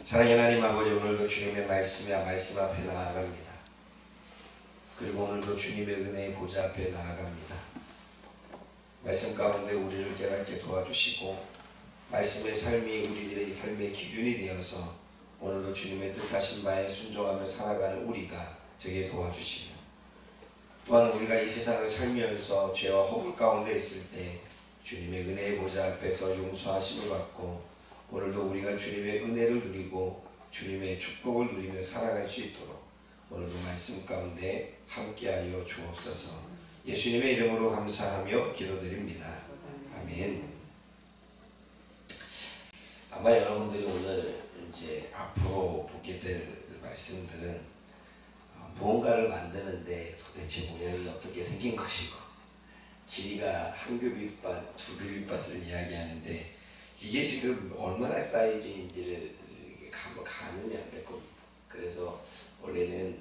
사랑의 하나님 아버지, 오늘도 주님의 말씀 앞에 나아갑니다. 그리고 오늘도 주님의 은혜의 보좌 앞에 나아갑니다. 말씀 가운데 우리를 깨닫게 도와주시고 말씀의 삶이 우리들의 삶의 기준이 되어서 오늘도 주님의 뜻하신 바에 순종하며 살아가는 우리가 되게 도와주시며, 또한 우리가 이 세상을 살면서 죄와 허물 가운데 있을 때 주님의 은혜의 보좌 앞에서 용서하심을 받고 오늘도 우리가 주님의 은혜를 누리고 주님의 축복을 누리며 살아갈 수 있도록 오늘도 말씀 가운데 함께하여 주옵소서. 예수님의 이름으로 감사하며 기도드립니다. 아멘. 아마 여러분들이 오늘 이제 앞으로 보게 될 말씀들은 무언가를 만드는데 도대체 모양이 어떻게 생긴 것이고, 길이가 한 규빗밭, 두 규빗밭을 이야기하는데 이게 지금 얼마나 사이즈인지를 가늠이 안 될 겁니다. 그래서 원래는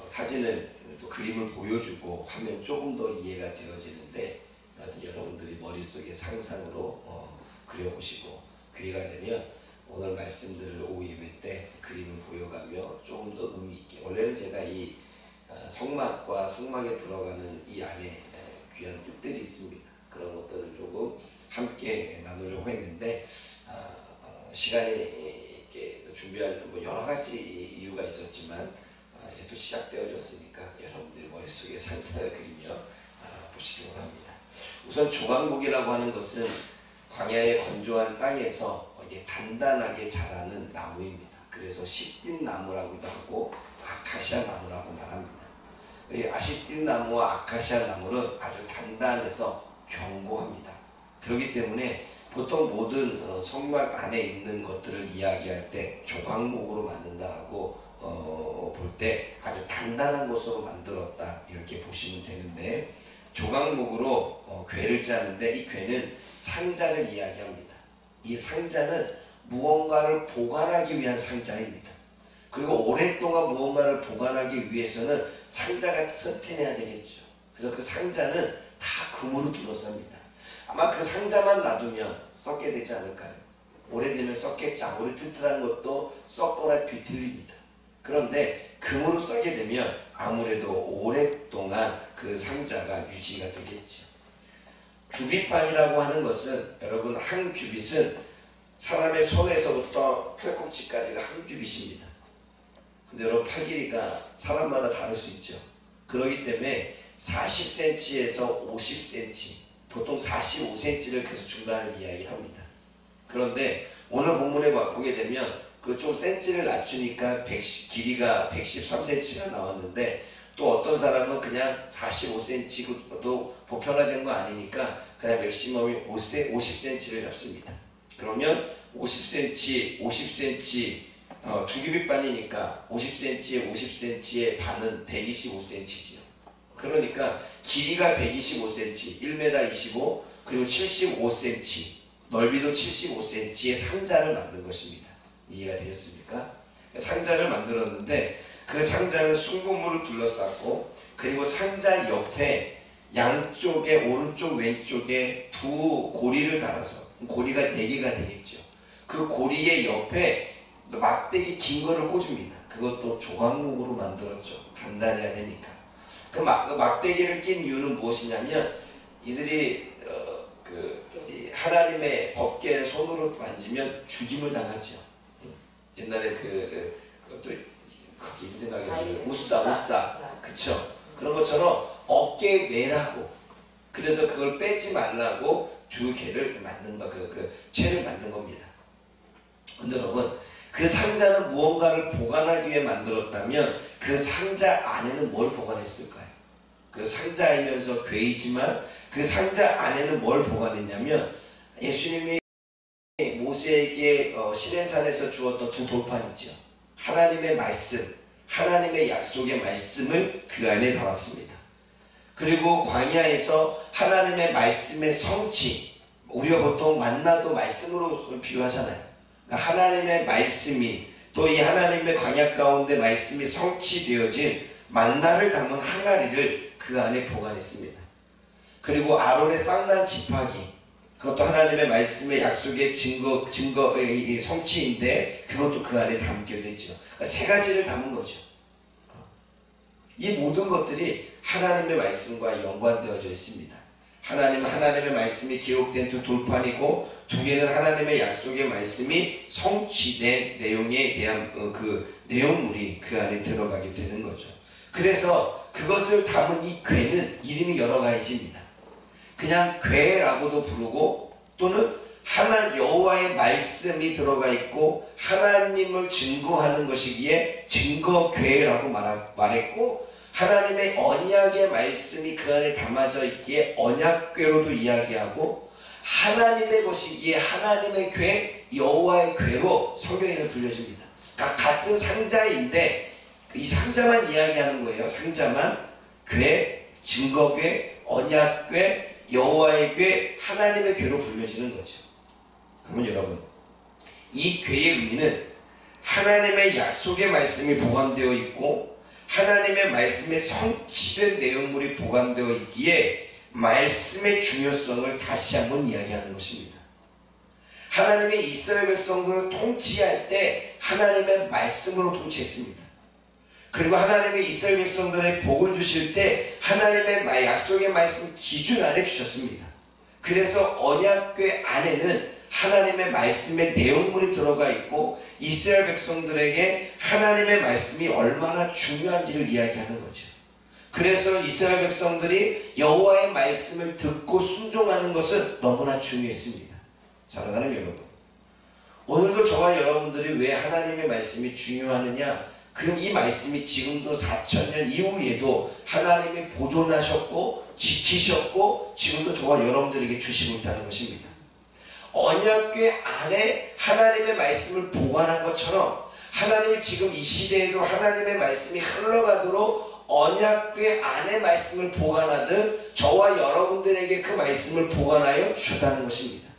사진을 또 그림을 보여주고 하면 조금 더 이해가 되어지는데, 여하튼 여러분들이 머릿속에 상상으로 그려보시고 기회가 되면 오늘 말씀들을 오후 예배 때 그림을 보여가며 조금 더 의미 있게, 원래는 제가 이 성막과 성막에 들어가는 이 안에 귀한 뜻들이 있습니다. 그런 것들을 조금 함께 나누려고 했는데 시간이 이렇게 준비할 여러 가지 이유가 있었지만 또 시작되어졌으니까 여러분들이 머릿속에 상상을 그리며 보시기 원합니다. 우선 조각목이라고 하는 것은 광야의 건조한 땅에서 이게 단단하게 자라는 나무입니다. 그래서 시띠 나무라고도 하고 아카시아 나무라고 말합니다. 이 아시띠 나무와 아카시아 나무는 아주 단단해서 견고합니다. 그렇기 때문에 보통 모든 성막 안에 있는 것들을 이야기할 때 조각목으로 만든다고 볼 때 아주 단단한 것으로 만들었다, 이렇게 보시면 되는데, 조각목으로 궤를 짜는데 이 궤는 상자를 이야기합니다. 이 상자는 무언가를 보관하기 위한 상자입니다. 그리고 오랫동안 무언가를 보관하기 위해서는 상자가 튼튼해야 되겠죠. 그래서 그 상자는 다 금으로 둘러쌉니다. 아마 그 상자만 놔두면 썩게 되지 않을까요? 오래되면 썩겠지. 아무리 튼튼한 것도 썩거나 비틀립니다. 그런데 금으로 썩게 되면 아무래도 오랫동안 그 상자가 유지가 되겠죠. 규빗판이라고 하는 것은, 여러분, 한 규빗은 사람의 손에서부터 팔꿈치까지가 한 규빗입니다. 근데 여러분, 팔 길이가 사람마다 다를 수 있죠. 그렇기 때문에 40cm에서 50cm, 보통 45cm를 계속 중간을 이야기합니다. 그런데 오늘 본문에 보게 되면 그 좀 센치를 낮추니까 길이가 113cm가 나왔는데, 또 어떤 사람은 그냥 45cm도 보편화된 거 아니니까 그냥 맥시멈이 50cm를 잡습니다. 그러면 50cm 두 규빗반이니까 50cm에 50cm의 반은 125cm지요. 그러니까 길이가 125cm, 1m 25, 그리고 75cm, 넓이도 75cm의 상자를 만든 것입니다. 이해가 되셨습니까? 상자를 만들었는데 그 상자는 순고물을 둘러쌌고, 그리고 상자 옆에 양쪽에 오른쪽 왼쪽에 두 고리를 달아서, 고리가 4개가 되겠죠. 그 고리의 옆에 막대기 긴 거를 꽂습니다. 그것도 조각목으로 만들었죠. 단단해야 되니까. 그 막대기를 낀 이유는 무엇이냐면, 이들이 하나님의 법궤를 손으로 만지면 죽임을 당하죠. 옛날에 그것도 거기 생각이 우싸, 그쵸? 그런 것처럼 어깨에 매라고, 그래서 그걸 빼지 말라고 두 개를 만든 거, 채를 만든 겁니다. 근데 여러분, 그 상자는 무언가를 보관하기 위해 만들었다면 그 상자 안에는 뭘 보관했을까요? 그 상자이면서 궤이지만 그 상자 안에는 뭘 보관했냐면, 예수님이 모세에게 시내산에서 주었던 두 돌판 있죠. 하나님의 말씀, 하나님의 약속의 말씀을 그 안에 담았습니다. 그리고 광야에서 하나님의 말씀의 성취, 우리가 보통 만나도 말씀으로 비유하잖아요. 그러니까 하나님의 말씀이, 또 이 하나님의 광야 가운데 말씀이 성취되어진 만나를 담은 항아리를 그 안에 보관했습니다. 그리고 아론의 쌍난 지팡이, 그 그것도 하나님의 말씀의 약속의 증거의 성취인데 그것도 그 안에 담겨 있죠. 그러니까 세 가지를 담은 거죠. 이 모든 것들이 하나님의 말씀과 연관되어져 있습니다. 하나님의 말씀이 기록된 두 돌판이고, 두 개는 하나님의 약속의 말씀이 성취된 내용에 대한 그 내용물이 그 안에 들어가게 되는 거죠. 그래서 그것을 담은 이 궤는 이름이 여러 가지입니다. 그냥 궤라고도 부르고, 또는 여호와의 말씀이 들어가 있고 하나님을 증거하는 것이기에 증거궤라고 말했고, 하나님의 언약의 말씀이 그 안에 담아져 있기에 언약궤로도 이야기하고, 하나님의 것이기에 하나님의 궤, 여호와의 궤로 성경에는 불려집니다. 그러니까 같은 상자인데 이 상자만 이야기하는 거예요. 상자만. 궤, 증거궤, 언약궤, 여호와의 궤, 하나님의 궤로 불려지는 거죠. 그러면 여러분, 이 궤의 의미는 하나님의 약속의 말씀이 보관되어 있고 하나님의 말씀에 성취된 내용물이 보관되어 있기에 말씀의 중요성을 다시 한번 이야기하는 것입니다. 하나님의 이스라엘 백성들을 통치할 때 하나님의 말씀으로 통치했습니다. 그리고 하나님의 이스라엘 백성들의 복을 주실 때 하나님의 약속의 말씀 기준 안에 주셨습니다. 그래서 언약궤 안에는 하나님의 말씀의 내용물이 들어가 있고 이스라엘 백성들에게 하나님의 말씀이 얼마나 중요한지를 이야기하는 거죠. 그래서 이스라엘 백성들이 여호와의 말씀을 듣고 순종하는 것은 너무나 중요했습니다. 사랑하는 여러분, 오늘도 저와 여러분들이 왜 하나님의 말씀이 중요하느냐? 그럼 이 말씀이 지금도 4000년 이후에도 하나님이 보존하셨고 지키셨고 지금도 저와 여러분들에게 주시고 있다는 것입니다. 언약궤 안에 하나님의 말씀을 보관한 것처럼 하나님 지금 이 시대에도 하나님의 말씀이 흘러가도록 언약궤 안에 말씀을 보관하듯 저와 여러분들에게 그 말씀을 보관하여 주다는 것입니다.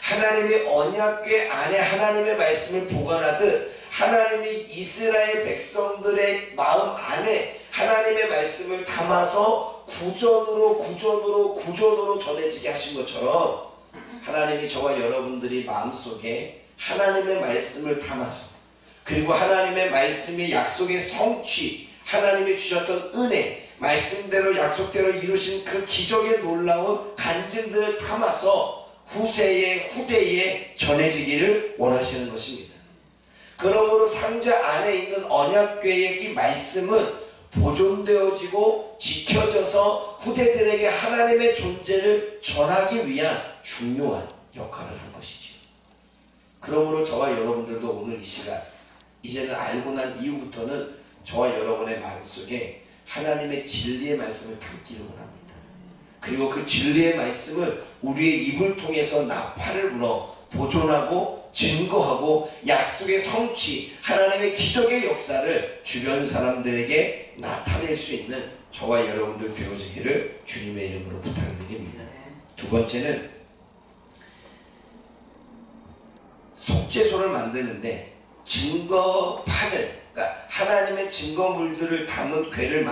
하나님의 언약궤 안에 하나님의 말씀을 보관하듯 하나님이 이스라엘 백성들의 마음 안에 하나님의 말씀을 담아서 구전으로 전해지게 하신 것처럼 하나님이 저와 여러분들이 마음속에 하나님의 말씀을 담아서, 그리고 하나님의 말씀이 약속의 성취, 하나님이 주셨던 은혜, 말씀대로 약속대로 이루신 그 기적의 놀라운 간증들을 담아서 후대에 전해지기를 원하시는 것입니다. 그러므로 상자 안에 있는 언약궤의 이 말씀은 보존되어지고 지켜져서 후대들에게 하나님의 존재를 전하기 위한 중요한 역할을 한 것이죠. 그러므로 저와 여러분들도 오늘 이 시간, 이제는 알고 난 이후부터는 저와 여러분의 마음속에 하나님의 진리의 말씀을 담기를 원합니다. 그리고 그 진리의 말씀을 우리의 입을 통해서 나팔을 불어 보존하고 증거하고 약속의 성취, 하나님의 기적의 역사를 주변 사람들에게 나타낼 수 있는 저와 여러분들 되어지기를 주님의 이름으로 부탁드립니다. 두 번째는 속죄소를 만드는데 증거판을, 그러니까 하나님의 증거물들을 담은 궤를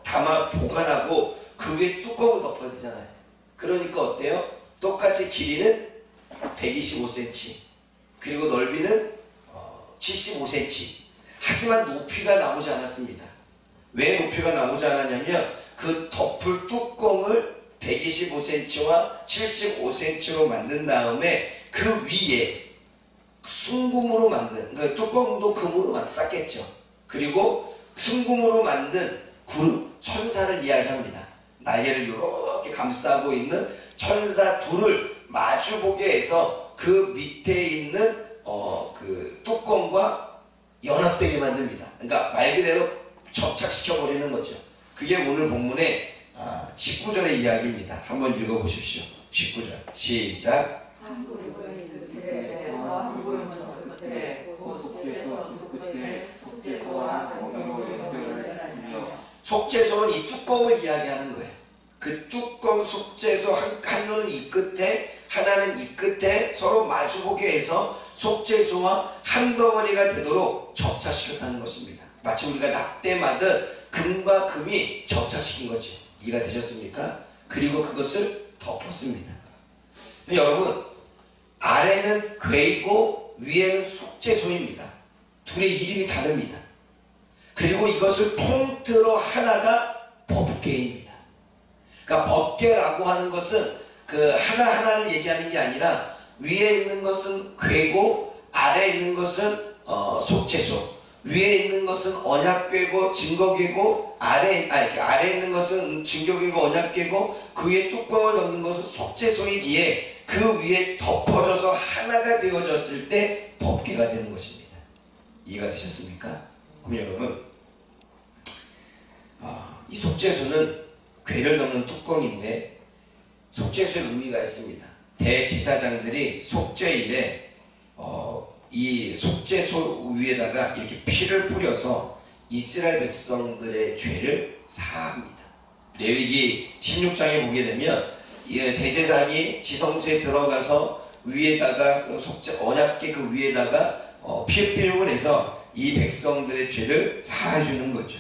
담아 보관하고 그 위에 뚜껑을 덮어야 되잖아요. 그러니까 어때요? 똑같이 길이는 125cm, 그리고 넓이는 75cm. 하지만 높이가 나오지 않았습니다. 왜 높이가 나오지 않았냐면 그 덮을 뚜껑을 125cm와 75cm로 만든 다음에 그 위에 순금으로 만든, 그러니까 뚜껑도 금으로 쌌겠죠. 그리고 순금으로 만든 구름, 천사를 이야기합니다. 날개를 이렇게 감싸고 있는 천사 둘을 마주보게 해서 그 밑에 있는 그 뚜껑과 연합되게 만듭니다. 그러니까 말 그대로 접착시켜 버리는 거죠. 그게 오늘 본문의 19절의 이야기입니다. 한번 읽어보십시오. 19절 시작. 속죄소는 이 뚜껑을 이야기하는 거예요. 그 뚜껑 속죄소 한쪽은 이 끝에, 하나는 이 끝에 서로 마주보게 해서 속죄소와 한 덩어리가 되도록 접착시켰다는 것입니다. 마치 우리가 납땜하듯 금과 금이 접착시킨 거죠. 이해가 되셨습니까? 그리고 그것을 덮었습니다. 여러분, 아래는 궤이고 위에는 속죄소입니다. 둘의 이름이 다릅니다. 그리고 이것을 통틀어 하나가 법궤입니다. 그러니까 법궤라고 하는 것은 그 하나하나를 얘기하는 게 아니라 위에 있는 것은 궤고 아래에 있는 것은 속죄소, 위에 있는 것은 언약궤고 증거궤고 아래에 있는 것은 증거궤고 언약궤고 그 위에 뚜껑을 덮는 것은 속죄소이기에 그 위에 덮어져서 하나가 되어졌을 때 법궤가 되는 것입니다. 이해가 되셨습니까? 그럼 여러분, 이 속죄소는 궤를 덮는 뚜껑인데 속죄소의 의미가 있습니다. 대제사장들이 속죄일에 이 속죄소 위에다가 이렇게 피를 뿌려서 이스라엘 백성들의 죄를 사합니다. 레위기 16장에 보게 되면 대제사장이 지성소에 들어가서 위에다가 언약궤 그 위에다가 피를 해서 이 백성들의 죄를 사해주는 거죠.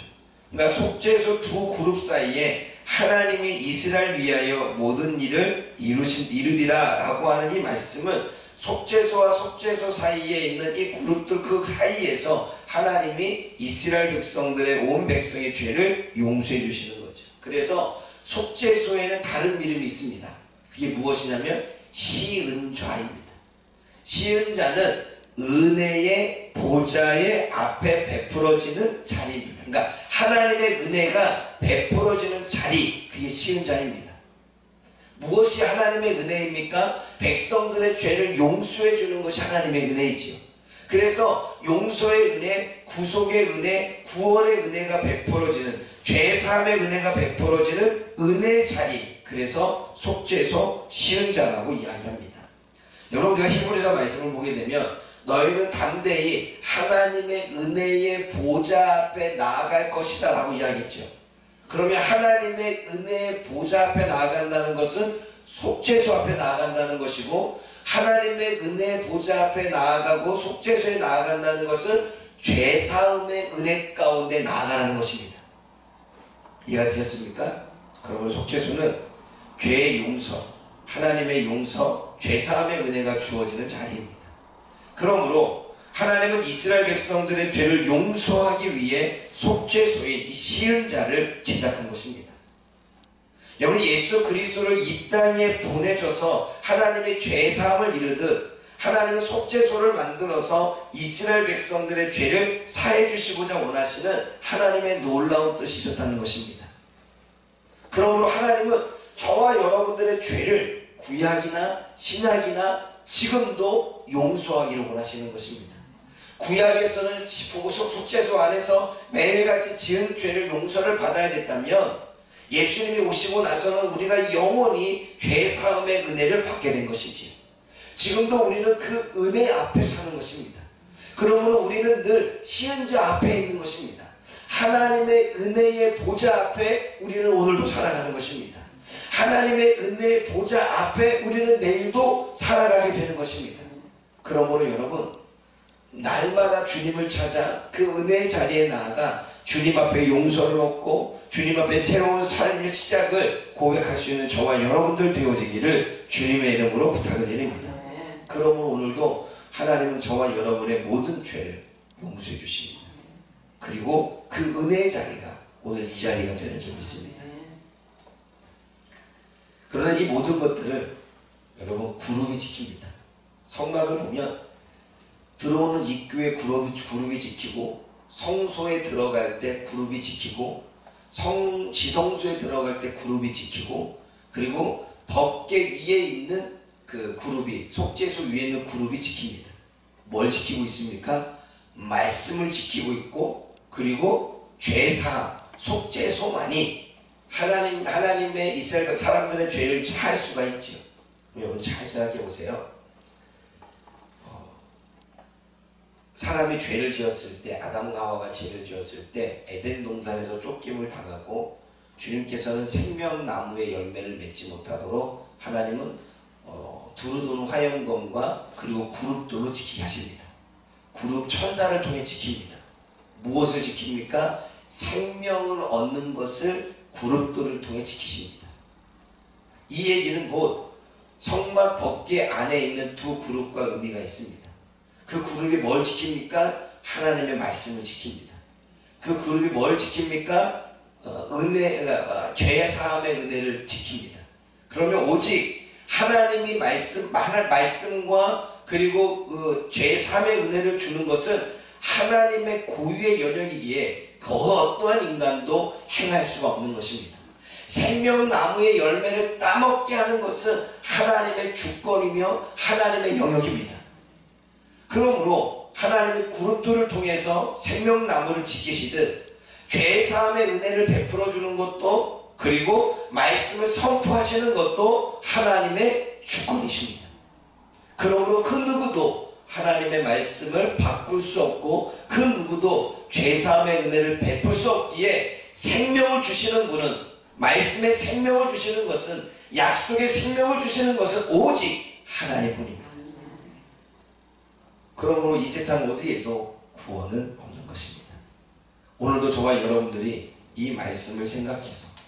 그러니까 속죄소 두 그룹 사이에 하나님이 이스라엘 위하여 모든 일을 이루리라 라고 하는 이 말씀은 속죄소와 속죄소 사이에 있는 이 그룹들 그 사이에서 하나님이 이스라엘 백성들의 온 백성의 죄를 용서해 주시는 거죠. 그래서 속죄소에는 다른 이름이 있습니다. 그게 무엇이냐면 시은좌입니다. 시은좌는 은혜의 보좌의 앞에 베풀어지는 자리입니다. 그러니까 하나님의 은혜가 베풀어지는 자리, 그게 시은좌입니다. 무엇이 하나님의 은혜입니까? 백성들의 죄를 용서해 주는 것이 하나님의 은혜이지요. 그래서 용서의 은혜, 구속의 은혜, 구원의 은혜가 베풀어지는, 죄사함의 은혜가 베풀어지는 은혜의 자리, 그래서 속죄소 시은좌라고 이야기합니다. 여러분, 우리가 히브리서 말씀을 보게 되면 너희는 담대히 하나님의 은혜의 보좌 앞에 나아갈 것이다 라고 이야기했죠. 그러면 하나님의 은혜의 보좌 앞에 나아간다는 것은 속죄소 앞에 나아간다는 것이고, 하나님의 은혜의 보좌 앞에 나아가고 속죄소에 나아간다는 것은 죄사함의 은혜 가운데 나아가는 것입니다. 이해가 되셨습니까? 그러므로 속죄소는 죄의 용서, 하나님의 용서, 죄사함의 은혜가 주어지는 자리입니다. 그러므로 하나님은 이스라엘 백성들의 죄를 용서하기 위해 속죄소인 이 시은자를 제작한 것입니다. 여러분, 예수 그리스도를 이 땅에 보내줘서 하나님의 죄사함을 이루듯 하나님은 속죄소를 만들어서 이스라엘 백성들의 죄를 사해 주시고자 원하시는 하나님의 놀라운 뜻이 있었다는 것입니다. 그러므로 하나님은 저와 여러분들의 죄를 구약이나 신약이나 지금도 용서하기를 원하시는 것입니다. 구약에서는 속죄소 안에서 매일같이 지은 죄를 용서를 받아야 됐다면 예수님이 오시고 나서는 우리가 영원히 죄사함의 은혜를 받게 된 것이지요. 지금도 우리는 그 은혜 앞에 사는 것입니다. 그러므로 우리는 늘 시은자 앞에 있는 것입니다. 하나님의 은혜의 보좌 앞에 우리는 오늘도 살아가는 것입니다. 하나님의 은혜의 보좌 앞에 우리는 내일도 살아가게 되는 것입니다. 그러므로 여러분, 날마다 주님을 찾아 그 은혜의 자리에 나아가 주님 앞에 용서를 얻고 주님 앞에 새로운 삶의 시작을 고백할 수 있는 저와 여러분들 되어지기를 주님의 이름으로 부탁을 드립니다. 그러므로 오늘도 하나님은 저와 여러분의 모든 죄를 용서해 주십니다. 그리고 그 은혜의 자리가 오늘 이 자리가 되는 줄 믿습니다. 그러나 이 모든 것들을 여러분 그룹이 지킵니다. 성막을 보면 들어오는 입구에 그룹이 지키고, 성소에 들어갈 때 그룹이 지키고, 지성소에 들어갈 때 그룹이 지키고, 그리고 법궤 위에 있는 그 그룹이, 속죄소 위에 있는 그룹이 지킵니다. 뭘 지키고 있습니까? 말씀을 지키고 있고, 그리고 죄사함, 속죄소만이 하나님의 이스라엘 사람들의 죄를 사할 수가 있죠. 여러분 잘 생각해 보세요. 사람이 죄를 지었을 때, 아담과 하와가 죄를 지었을 때 에덴 동산에서 쫓김을 당하고 주님께서는 생명나무의 열매를 맺지 못하도록 하나님은 두루두루 화영검과 그리고 그룹들로 지키게 하십니다. 그룹 천사를 통해 지킵니다. 무엇을 지킵니까? 생명을 얻는 것을 그룹들을 통해 지키십니다. 이 얘기는 곧 성막 법궤 안에 있는 두 그룹과 의미가 있습니다. 그 그룹이 뭘 지킵니까? 하나님의 말씀을 지킵니다. 그 그룹이 뭘 지킵니까? 죄 사함의 은혜를 지킵니다. 그러면 오직 하나님이 말씀과 그리고 죄 사함의 은혜를 주는 것은 하나님의 고유의 영역이기에 그 어떠한 인간도 행할 수가 없는 것입니다. 생명나무의 열매를 따먹게 하는 것은 하나님의 주권이며 하나님의 영역입니다. 그러므로 하나님의 그룹들을 통해서 생명나무를 지키시듯 죄사함의 은혜를 베풀어 주는 것도, 그리고 말씀을 선포하시는 것도 하나님의 주권이십니다. 그러므로 그 누구도 하나님의 말씀을 바꿀 수 없고 그 누구도 죄사함의 은혜를 베풀 수 없기에 생명을 주시는 분은, 말씀의 생명을 주시는 것은, 약속의 생명을 주시는 것은 오직 하나님뿐입니다. 그러므로 이 세상 어디에도 구원은 없는 것입니다. 오늘도 저와 여러분들이 이 말씀을 생각해서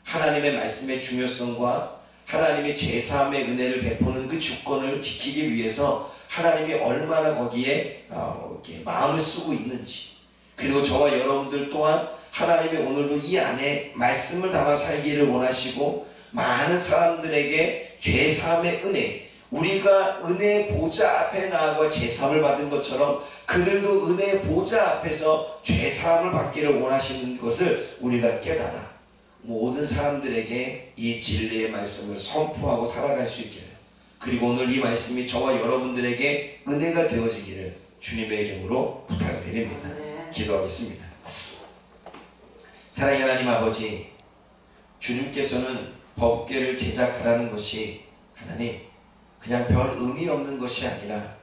하나님의 말씀의 중요성과 하나님의 죄사함의 은혜를 베푸는 그 주권을 지키기 위해서 하나님이 얼마나 거기에 이렇게 마음을 쓰고 있는지, 그리고 저와 여러분들 또한 하나님이 오늘도 이 안에 말씀을 담아 살기를 원하시고, 많은 사람들에게 죄사함의 은혜, 우리가 은혜의 보좌 앞에 나아가 죄사함을 받은 것처럼 그들도 은혜의 보좌 앞에서 죄사함을 받기를 원하시는 것을 우리가 깨달아 모든 사람들에게 이 진리의 말씀을 선포하고 살아갈 수 있기를, 그리고 오늘 이 말씀이 저와 여러분들에게 은혜가 되어지기를 주님의 이름으로 부탁드립니다. 기도하겠습니다. 사랑의 하나님 아버지, 주님께서는 법궤를 제작하라는 것이 하나님 그냥 별 의미 없는 것이 아니라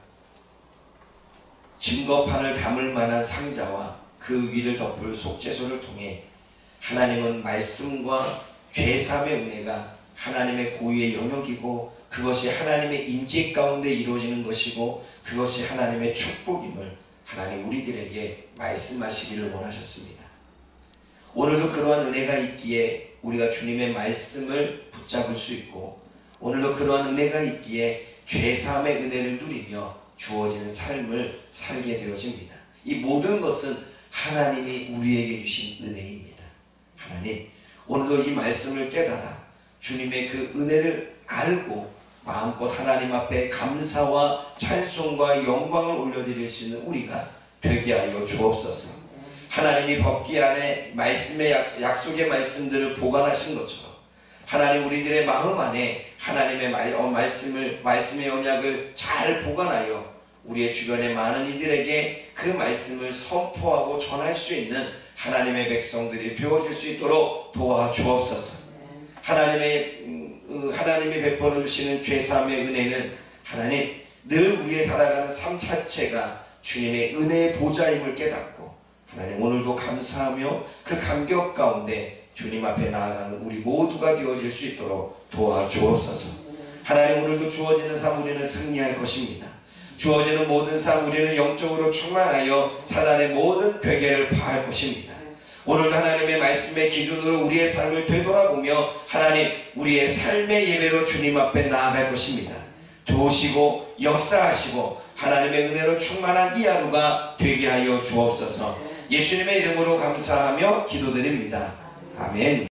증거판을 담을 만한 상자와 그 위를 덮을 속죄소를 통해 하나님은 말씀과 죄사함의 은혜가 하나님의 고유의 영역이고, 그것이 하나님의 인재 가운데 이루어지는 것이고, 그것이 하나님의 축복임을 하나님 우리들에게 말씀하시기를 원하셨습니다. 오늘도 그러한 은혜가 있기에 우리가 주님의 말씀을 붙잡을 수 있고, 오늘도 그러한 은혜가 있기에 죄사함의 은혜를 누리며 주어지는 삶을 살게 되어집니다. 이 모든 것은 하나님이 우리에게 주신 은혜입니다. 하나님, 오늘도 이 말씀을 깨달아 주님의 그 은혜를 알고 마음껏 하나님 앞에 감사와 찬송과 영광을 올려드릴 수 있는 우리가 되게 하여 주옵소서. 하나님이 법궤 안에 말씀의 약속의 말씀들을 보관하신 것처럼 하나님 우리들의 마음 안에 하나님의 말씀의 언약을 잘 보관하여 우리의 주변의 많은 이들에게 그 말씀을 선포하고 전할 수 있는 하나님의 백성들이 되어질 수 있도록 도와주옵소서. 하나님이 베풀어 주시는 죄사함의 은혜는 하나님 늘 우리의 살아가는 삶 자체가 주님의 은혜의 보좌임을 깨닫고, 하나님 오늘도 감사하며 그 감격 가운데 주님 앞에 나아가는 우리 모두가 되어질 수 있도록 도와주옵소서. 하나님 오늘도 주어지는 삶 우리는 승리할 것입니다. 주어지는 모든 삶 우리는 영적으로 충만하여 사단의 모든 괴계를 파할 것입니다. 오늘도 하나님의 말씀의 기준으로 우리의 삶을 되돌아보며 하나님 우리의 삶의 예배로 주님 앞에 나아갈 것입니다. 도우시고 역사하시고 하나님의 은혜로 충만한 이 하루가 되게 하여 주옵소서. 예수님의 이름으로 감사하며 기도드립니다. 아멘.